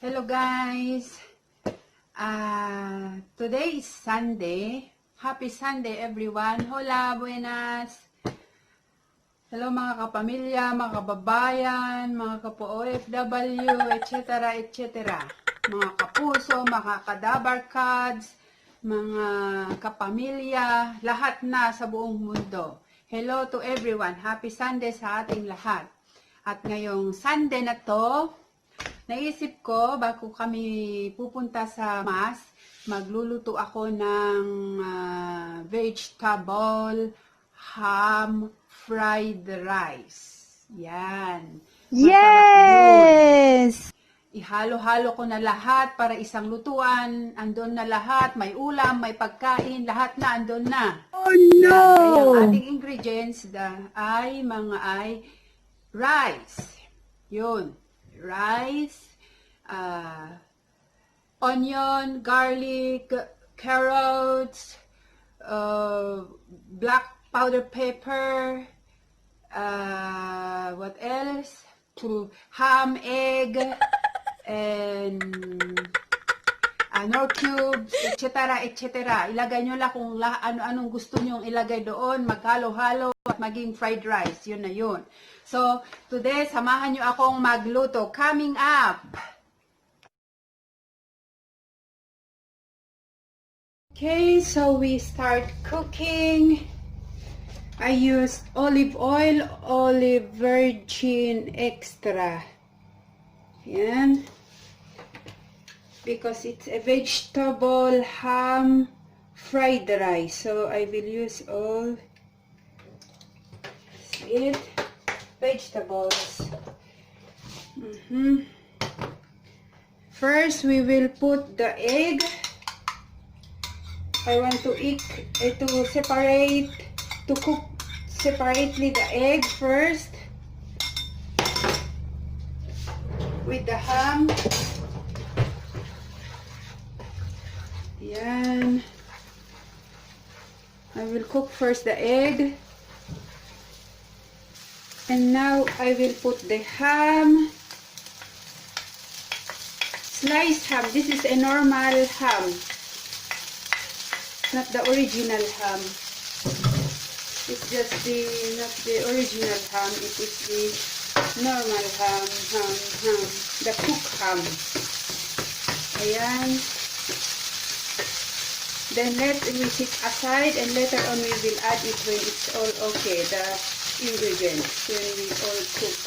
Hello guys! Today is Sunday. Happy Sunday everyone! Hola, buenas! Hello mga kapamilya, mga kababayan, mga kapo-OFW, etc. etc. Mga kapuso, mga kadabarkads, mga kapamilya, lahat na sa buong mundo. Hello to everyone! Happy Sunday sa ating lahat! At ngayong Sunday na to, naisip ko, bago kami pupunta sa Mass, magluluto ako ng vegetable, ham, fried rice. Yan. Yes! Ihalo-halo ko na lahat para isang lutuan. Andun na lahat. May ulam, may pagkain. Lahat na andun na. Oh Yan. no! Kaya ang ating ingredients ay rice. Yun. Rice, onion, garlic, carrots, black powder pepper, what else? Ham, egg, and nor cubes, etc. etc. Ilagay nyo lang kung ano-anong gusto nyo ilagay doon, maghalo-halo at maging fried rice. Yun na yun. So, today, samahan nyo akong magluto. Coming up! Okay, so we start cooking. I used olive oil, olive virgin extra. Yan. Because it's a vegetable ham fried rice. So, I will use all vegetables. First, we will put the egg. I want to cook separately the egg first with the ham. Yan. I will cook first the egg. And now I will put the ham. Sliced ham. This is a normal ham. Not the original ham. It's just not the original ham. It is the normal ham. The cooked ham. Ayan. Then let me sit aside and later on we will add it when it's all okay. The ingredients when we all cook.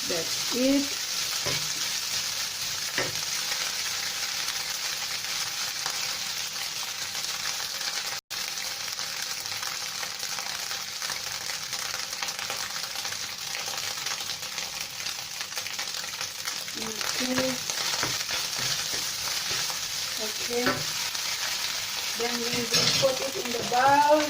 That's it. Okay. Then we will put it in the bowl.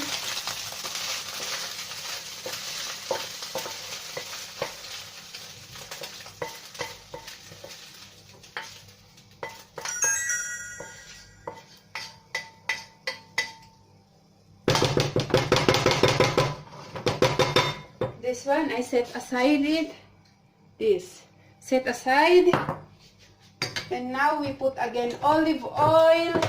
This one I set aside set aside, and now we put again olive oil,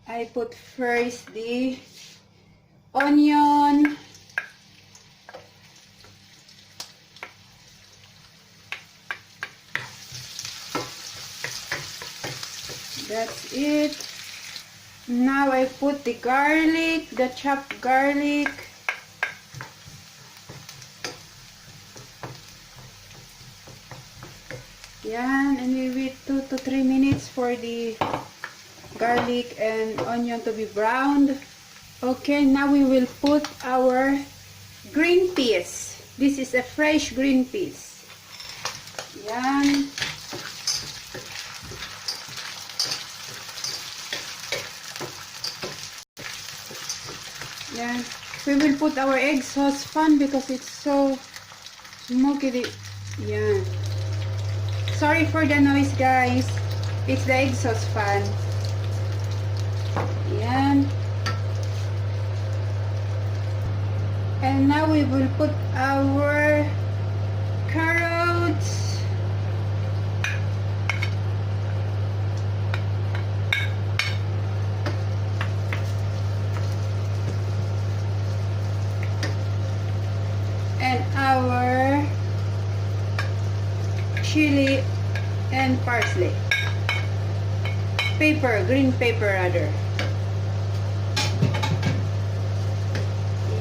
I put first the onion, that's it. Now I put the garlic, the chopped garlic. Yan, and we wait 2 to 3 minutes for the garlic and onion to be browned. Okay, now we will put our green peas. This is a fresh green peas. Yan. Yan. We will put our egg sauce pan because it's so smoky. Yan. Sorry for the noise, guys. It's the exhaust fan. Yan. And now we will put our carrots. And our chili and parsley. Pepper, green pepper rather.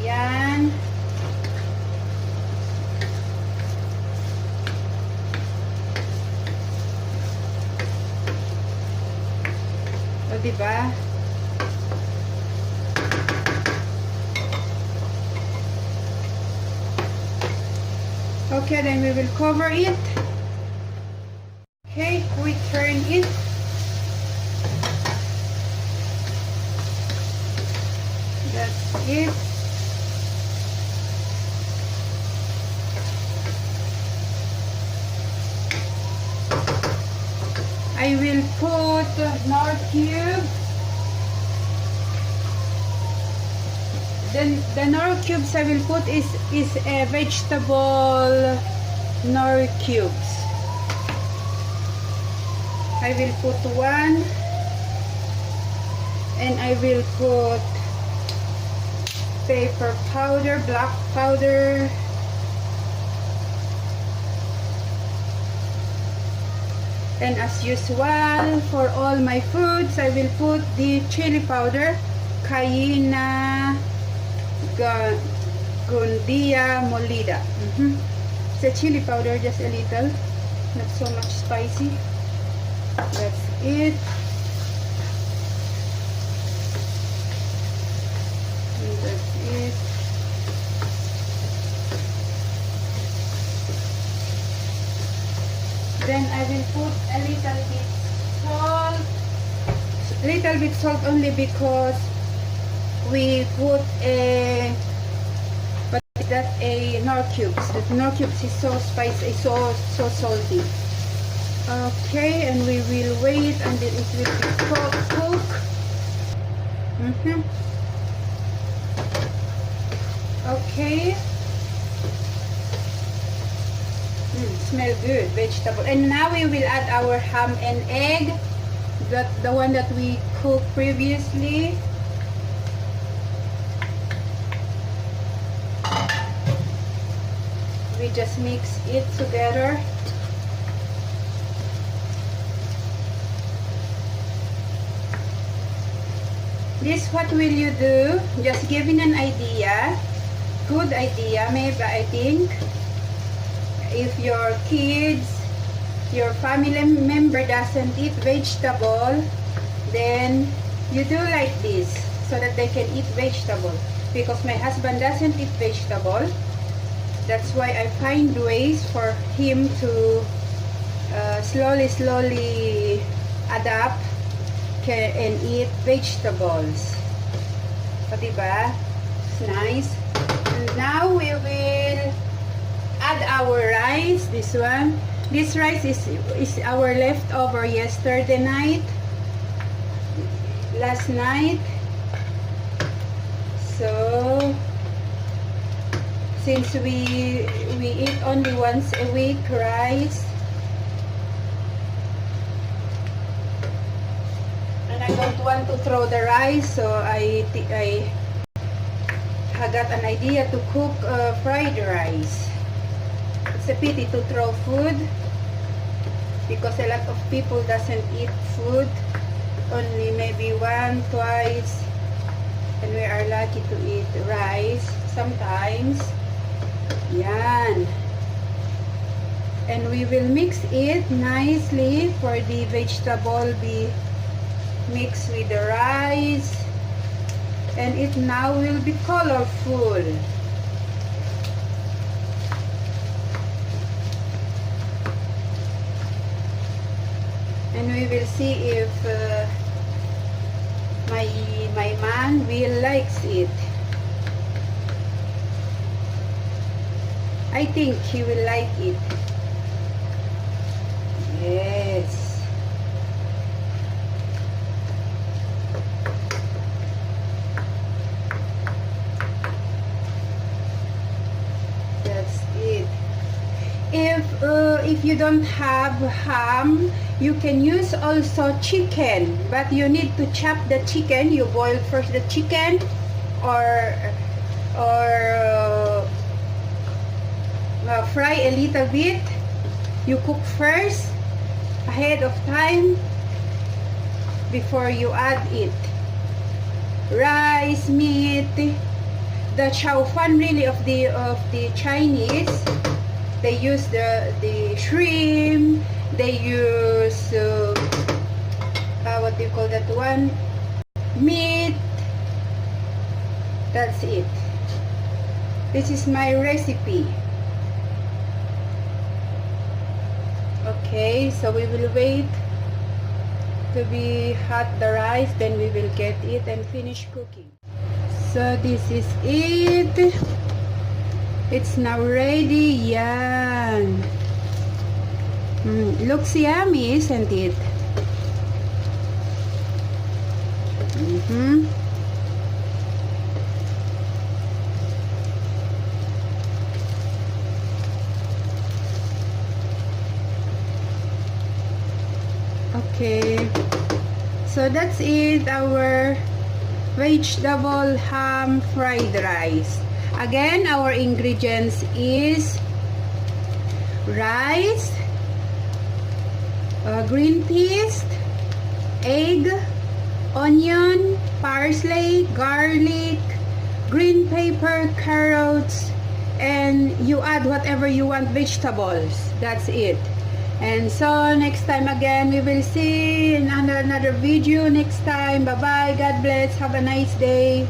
Yan. O, diba? Okay, then we will cover it. Okay, we turn it. That's it. I will put nor cube. Then the nor cubes I will put is a vegetable nor cubes. I will put one, and I will put pepper powder, black powder, and as usual for all my foods I will put the chili powder, cayenne, gundia molida. It's a chili powder, just a little, not so much spicy. That's it. And that's it. Then I will put a little bit salt. Little bit salt only because we put a, what is that, a nor cubes. The nor cubes is so spicy, so salty. Okay, and we will wait until it will be cooked. Okay. Smell good, vegetable. And now we will add our ham and egg, the one that we cooked previously. We just mix it together. This, what will you do? Just giving an idea, good idea maybe, I think. If your kids, your family member doesn't eat vegetable, then you do like this so that they can eat vegetable. Because my husband doesn't eat vegetable, that's why I find ways for him to slowly adapt and eat vegetables. So, diba? It's nice. And now we will add our rice. This one. This rice is our leftover yesterday night. Last night. So since we eat only once a week rice, and I don't want to throw the rice, so I got an idea to cook fried rice. It's a pity to throw food because a lot of people doesn't eat food, only maybe one, twice, and we are lucky to eat rice sometimes. Yan. And we will mix it nicely for the vegetable be mixed with the rice, and it now will be colorful. And we will see if my man will likes it. I think he will like it. Yes. if you don't have ham, you can use also chicken, but you need to chop the chicken. You boil first the chicken, or fry a little bit. You cook first ahead of time before you add it. Rice, meat, the chow fan really of the Chinese. They use the shrimp. They use what do you call that one? Meat. That's it. This is my recipe. Okay, so we will wait to be hot the rice, then we will get it and finish cooking. So this is it. It's now ready. Yan. Looks yummy, isn't it? Okay. So that's it, our vegetable ham fried rice. Again, our ingredients is rice, green peas, egg, onion, parsley, garlic, green pepper, carrots, and you add whatever you want vegetables. That's it. And so next time again, we will see in another video next time. Bye bye. God bless. Have a nice day.